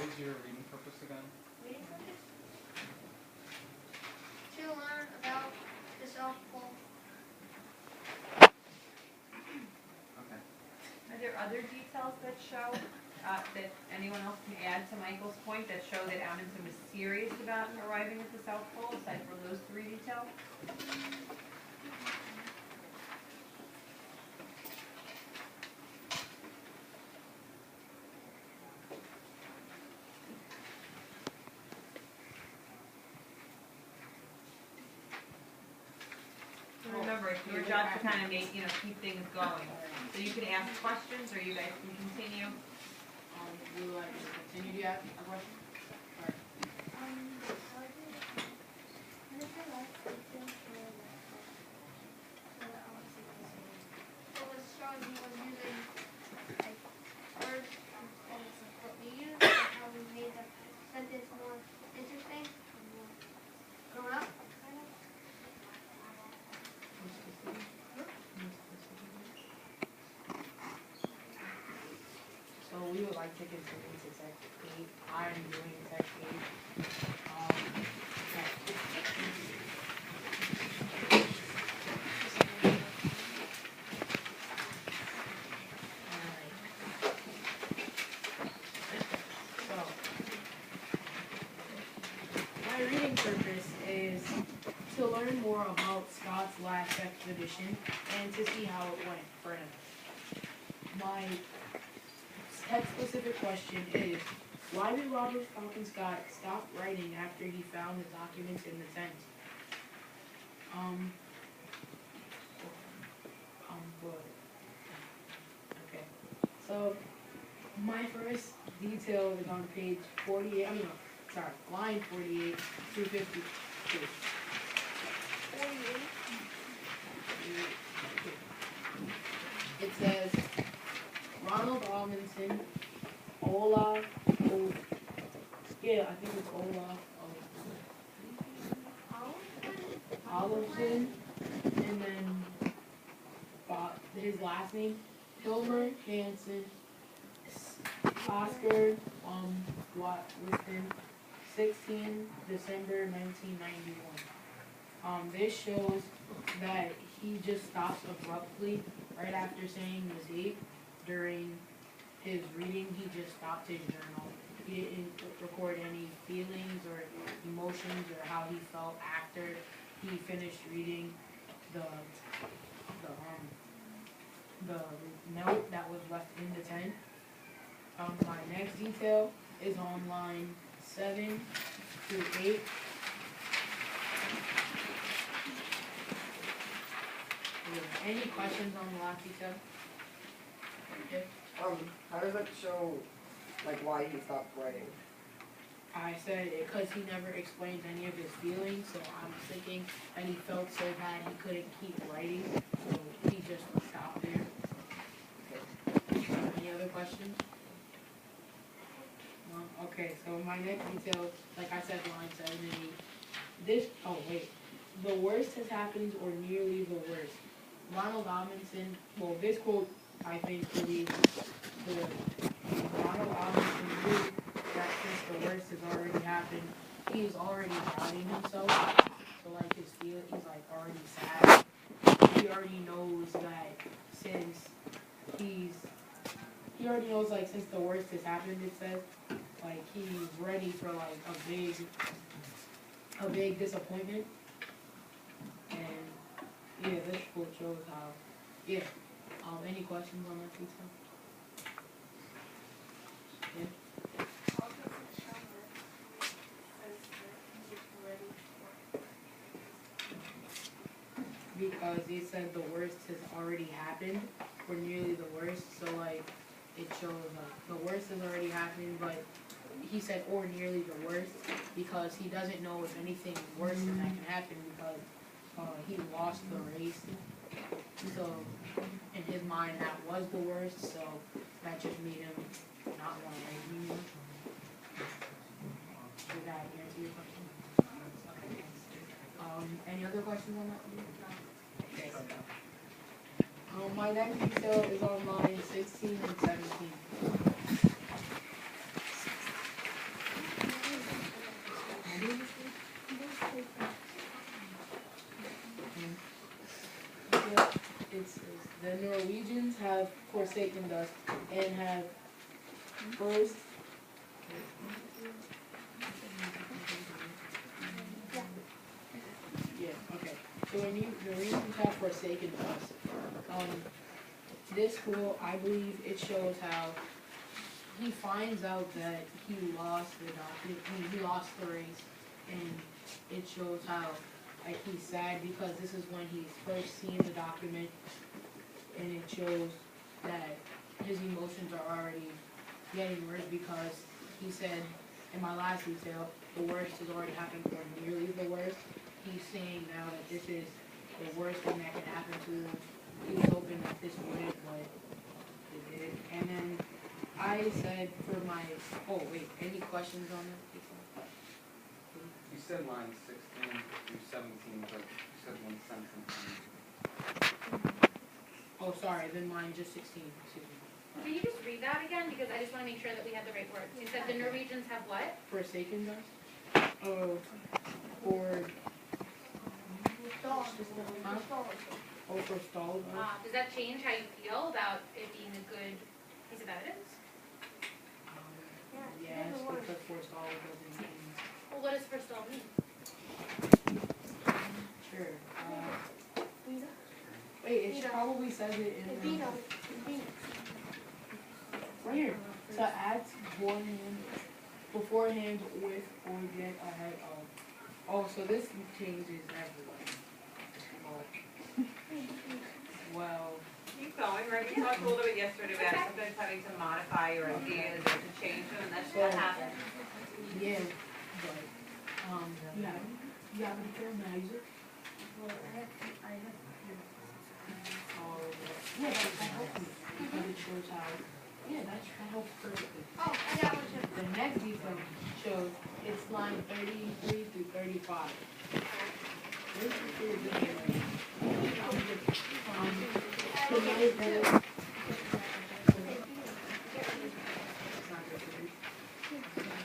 was your reading purpose again? Reading purpose? To learn about the South Pole. Okay. Are there other details that show, that anyone else can add to Michael's point, that show that Amundsen was serious about arriving at the South Pole, aside from those three details? Remember, it's your job to kind of make, keep things going. So you can ask questions, or you guys can continue. We would like to continue to ask a question. It was showing he was using like words instead of what we use, and how we made the sentence more interesting, and more grown up, kind of. So we would like to continue to Tech 8. I am doing Tech 8. So, my reading purpose is to learn more about Scott's last expedition and to see how it went for him. My text-specific question is, why did Robert Falcon Scott stop writing after he found the documents in the tent? Good. Okay. So, my first detail is on page 48, line 48 through 52. 48. It says, Ronald Amundsen, Olaf, I think it's Olaf, Olafson, and then his last name, Hilmer Hansen, Oscar, within 16 December 1991. This shows that he just stops abruptly right after saying the date. During his reading, he just stopped his journal. He didn't record any feelings or emotions or how he felt after he finished reading the note that was left in the tent. My next detail is on line 7 through 8. Any questions on the last detail? Okay. How does that show, like, why he stopped writing? I said it because he never explains any of his feelings, so I'm thinking that he felt so bad he couldn't keep writing, so he just stopped there. Any other questions? No? Okay, so my next detail, like I said, line 7 and 8. The worst has happened, or nearly the worst. Ronald Amundsen, this quote, I think, really good. Ronald Amundsen knew that since the worst has already happened, he's already doubting himself. So, like, his feelings, he's, like, already sad. He already knows that since since the worst has happened, it says, like, he's ready for, like, a big disappointment. And, yeah, this quote shows how, any questions on that detail? Yeah. Because he said the worst has already happened, or nearly the worst, so like it shows the worst has already happened, but he said or nearly the worst because he doesn't know if anything worse than that can happen because he lost the race. So in his mind that was the worst, so that just made him not want to race anymore. Did that answer your question? Okay. Any other questions on that? Okay. My next detail is on line 16 and 17. Norwegians have forsaken us and have first. Yeah, okay. So when Norwegians have forsaken us, this school, I believe it shows how he finds out that he lost the document, he lost the race, and it shows how like he's sad because this is when he's first seen the document, and it shows that his emotions are already getting worse because he said in my last detail, the worst has already happened or nearly the worst. He's saying now that this is the worst thing that can happen to him. He was hoping that this wouldn't, but it did. And then I said for my, oh wait, any questions on this? You said lines 16 through 17, but you said one sentence. Oh, sorry, then mine just 16, excuse me. Can you just read that again? Because I just want to make sure that we have the right words. You said the Norwegians have what? Forsaken us? Oh, or, oh, forestalled us? Does that change how you feel about it being a good piece of evidence? Yes, because forestalled doesn't mean, Well, what does first all mean? sure. Wait, it probably says it in the, right here. To act beforehand with or get ahead of. Oh, so this changes everything. Well, Keep going, right? We talked a little bit yesterday about sometimes having to modify your ideas or to change them, and that's what happened. yeah, but, yeah, you have any magic? Oh, yeah, that helps me, because it shows how, yeah, that helps perfectly. Oh, I got one too. The next detail shows it's line 33 through 35. This is pretty good. Tonight,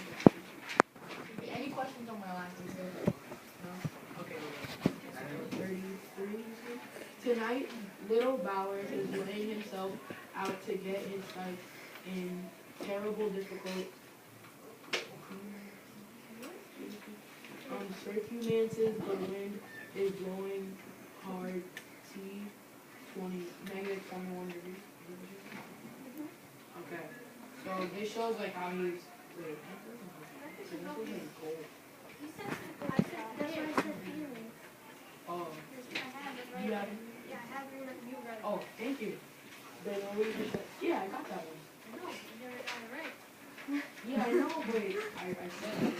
any questions on my last detail? No? Okay, we're good. 33. Tonight, little Bauer is laying himself out to get his sight in terrible difficult circumstances. The wind is blowing hard, -21 degrees. Okay, so this shows like how he's, wait, so this is like gold. That's what I said feelings. Oh, I have it right. you have, Yeah, I have it right. You read it. oh, thank you. The Norwegian, yeah, I got that one. No, you never got it right. Yeah, I know, but I said it.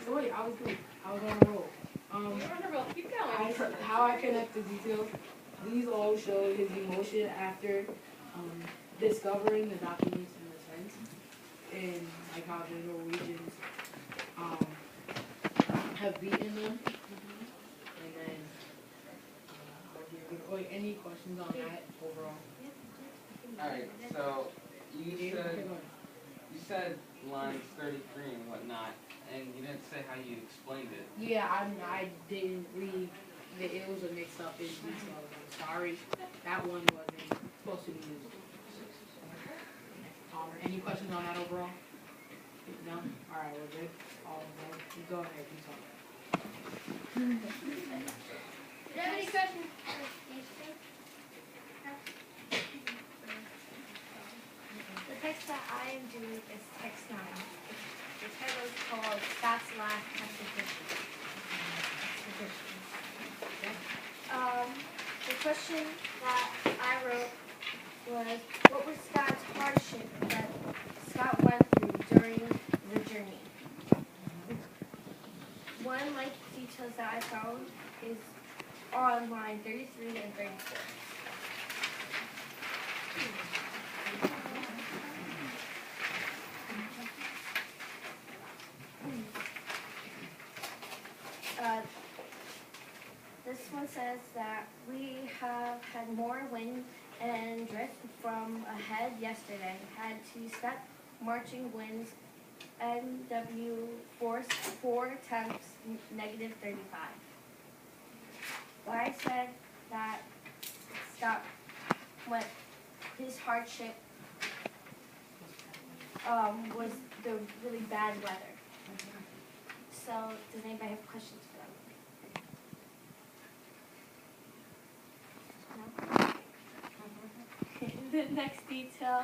So wait, I was good. I was on a roll. You're on a roll. Keep going. How I connect the details. These all show his emotion after discovering the documents in the sense, and like how the Norwegians have beaten them. And then, wait, any questions on that overall? Alright, so you said lines 33 and whatnot, and you didn't say how you explained it. Yeah, I didn't read. It was a mix-up in details. I'm sorry. That one wasn't supposed to be used. Any questions on that overall? No? All right, we're good. All right, go ahead. You talk. Do you have any questions for these two? The text that I am doing is text 9. The title is called Scott's Last Exhibition. The question that I wrote was, what was Scott's hardship that Scott went through during the journey? One of my details that I found is on line 33 and 34. This one says that we have had more wind and drift from ahead yesterday. Had to set marching winds NW force 4 temps -35. I said that Scott went, his hardship was the really bad weather. So, does anybody have questions for them? No? The next detail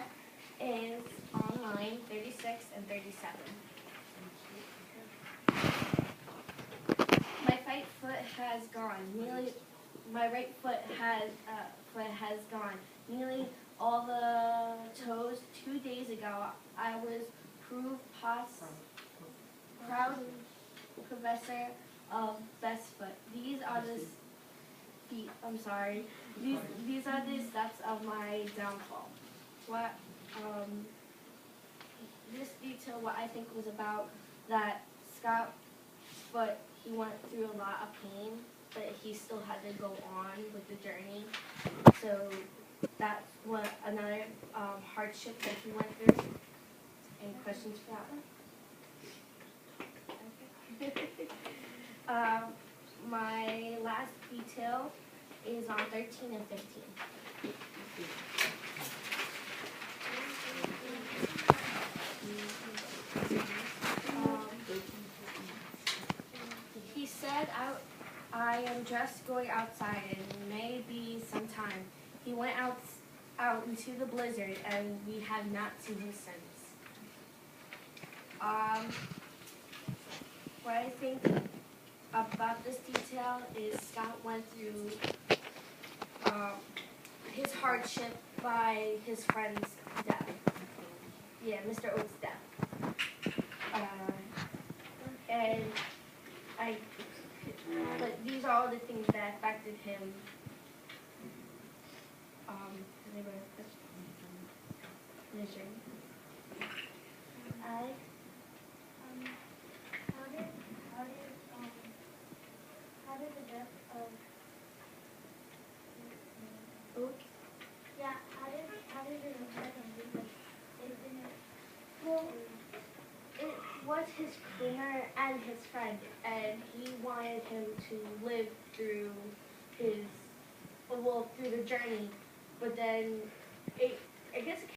is on line 36 and 37. My right foot has gone. My right foot has gone. Nearly all the toes. 2 days ago, I was proud professor of best foot. These are the feet. I'm sorry. These are the steps of my downfall. What this detail, what I think was about that Scott foot, he went through a lot of pain, but he still had to go on with the journey. So that's what another hardship that he went through. Any questions for that one? My last detail is on 13 and 15. He said, I am just going outside and maybe sometime. He went out into the blizzard and we have not seen him since. What I think about this detail is Scott went through his hardship by his friend's death. Yeah, Mr. Oates' death. But these are all the things that affected him. Anybody have questions? How did the death of Oates? yeah, how did it affect him? Because it didn't Well, it was his trainer and his friend, and he wanted him to live through through the journey, but then I guess it